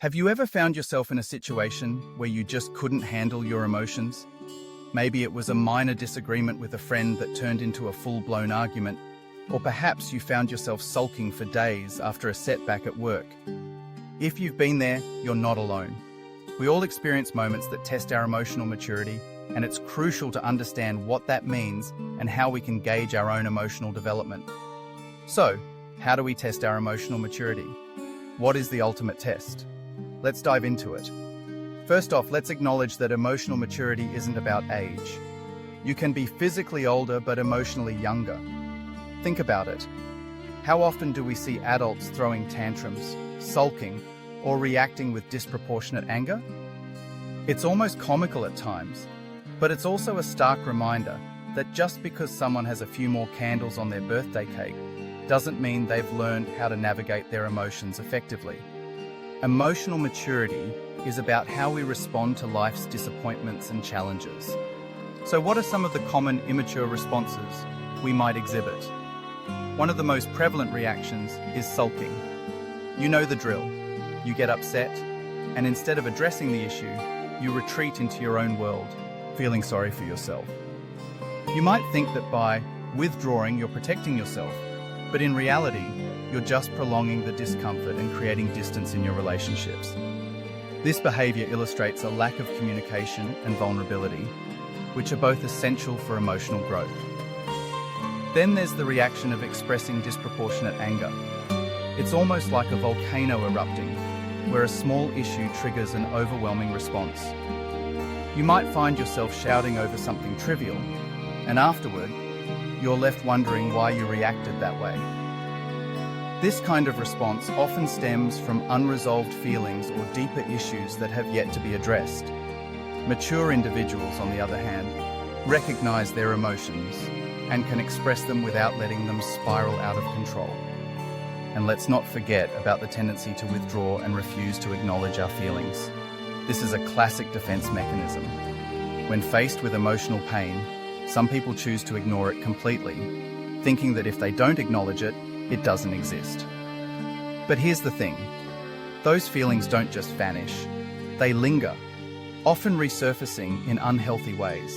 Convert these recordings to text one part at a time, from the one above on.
Have you ever found yourself in a situation where you just couldn't handle your emotions? Maybe it was a minor disagreement with a friend that turned into a full-blown argument, or perhaps you found yourself sulking for days after a setback at work. If you've been there, you're not alone. We all experience moments that test our emotional maturity, and it's crucial to understand what that means and how we can gauge our own emotional development. So, how do we test our emotional maturity? What is the ultimate test? Let's dive into it. First off, let's acknowledge that emotional maturity isn't about age. You can be physically older but emotionally younger. Think about it. How often do we see adults throwing tantrums, sulking, or reacting with disproportionate anger? It's almost comical at times, but it's also a stark reminder that just because someone has a few more candles on their birthday cake doesn't mean they've learned how to navigate their emotions effectively. Emotional maturity is about how we respond to life's disappointments and challenges. So what are some of the common immature responses we might exhibit? One of the most prevalent reactions is sulking. You know the drill. You get upset, and instead of addressing the issue, you retreat into your own world, feeling sorry for yourself. You might think that by withdrawing, you're protecting yourself, but in reality, you're just prolonging the discomfort and creating distance in your relationships. This behavior illustrates a lack of communication and vulnerability, which are both essential for emotional growth. Then there's the reaction of expressing disproportionate anger. It's almost like a volcano erupting, where a small issue triggers an overwhelming response. You might find yourself shouting over something trivial, and afterward, you're left wondering why you reacted that way. This kind of response often stems from unresolved feelings or deeper issues that have yet to be addressed. Mature individuals, on the other hand, recognize their emotions and can express them without letting them spiral out of control. And let's not forget about the tendency to withdraw and refuse to acknowledge our feelings. This is a classic defense mechanism. When faced with emotional pain, some people choose to ignore it completely, thinking that if they don't acknowledge it, it doesn't exist. But here's the thing. Those feelings don't just vanish. They linger, often resurfacing in unhealthy ways.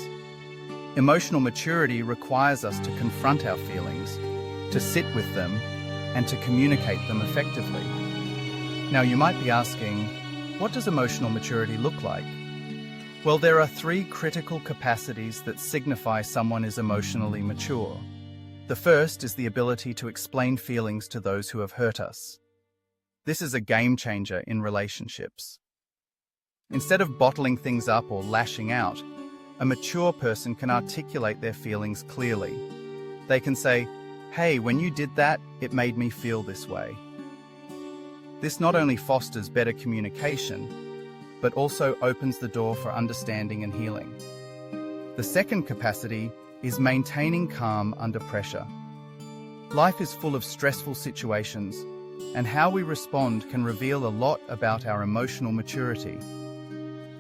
Emotional maturity requires us to confront our feelings, to sit with them, and to communicate them effectively. Now, you might be asking, what does emotional maturity look like? Well, there are three critical capacities that signify someone is emotionally mature. The first is the ability to explain feelings to those who have hurt us. This is a game changer in relationships. Instead of bottling things up or lashing out, a mature person can articulate their feelings clearly. They can say, "Hey, when you did that, it made me feel this way." This not only fosters better communication, but also opens the door for understanding and healing. The second capacity is maintaining calm under pressure. Life is full of stressful situations, and how we respond can reveal a lot about our emotional maturity.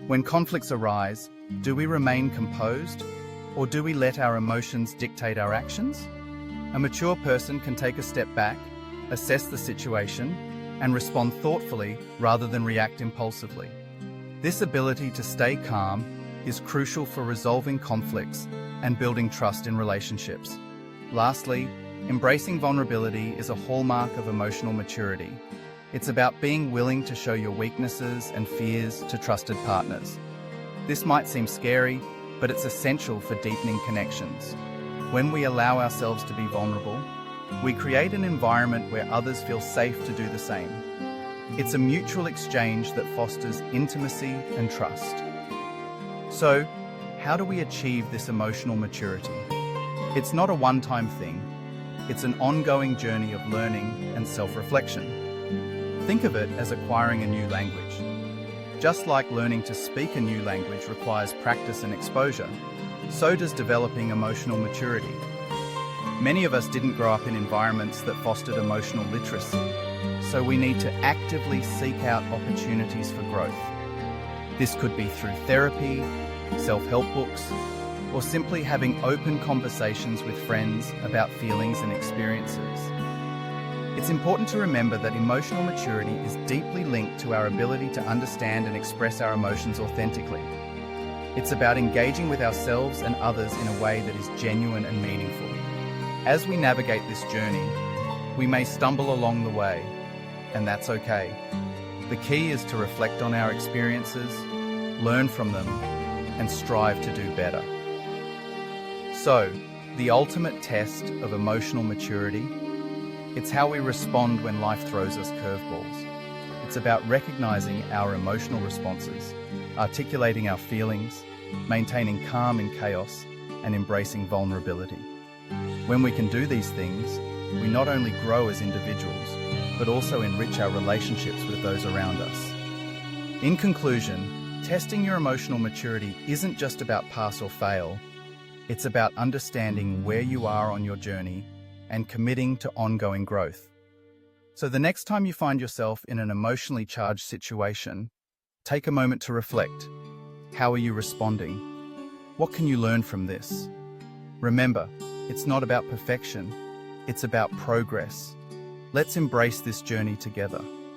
When conflicts arise, do we remain composed, or do we let our emotions dictate our actions? A mature person can take a step back, assess the situation, and respond thoughtfully rather than react impulsively. This ability to stay calm is crucial for resolving conflicts and building trust in relationships. Lastly, embracing vulnerability is a hallmark of emotional maturity. It's about being willing to show your weaknesses and fears to trusted partners. This might seem scary, but it's essential for deepening connections. When we allow ourselves to be vulnerable, we create an environment where others feel safe to do the same. It's a mutual exchange that fosters intimacy and trust. So, how do we achieve this emotional maturity? It's not a one-time thing. It's an ongoing journey of learning and self-reflection. Think of it as acquiring a new language. Just like learning to speak a new language requires practice and exposure, so does developing emotional maturity. Many of us didn't grow up in environments that fostered emotional literacy, so we need to actively seek out opportunities for growth. This could be through therapy, self-help books, or simply having open conversations with friends about feelings and experiences. It's important to remember that emotional maturity is deeply linked to our ability to understand and express our emotions authentically. It's about engaging with ourselves and others in a way that is genuine and meaningful. As we navigate this journey, we may stumble along the way, and that's okay. The key is to reflect on our experiences, learn from them, and strive to do better. So, the ultimate test of emotional maturity, it's how we respond when life throws us curveballs. It's about recognizing our emotional responses, articulating our feelings, maintaining calm in chaos, and embracing vulnerability. When we can do these things, we not only grow as individuals, but also enrich our relationships with those around us. In conclusion, testing your emotional maturity isn't just about pass or fail. It's about understanding where you are on your journey and committing to ongoing growth. So the next time you find yourself in an emotionally charged situation, take a moment to reflect. How are you responding? What can you learn from this? Remember, it's not about perfection, it's about progress. Let's embrace this journey together.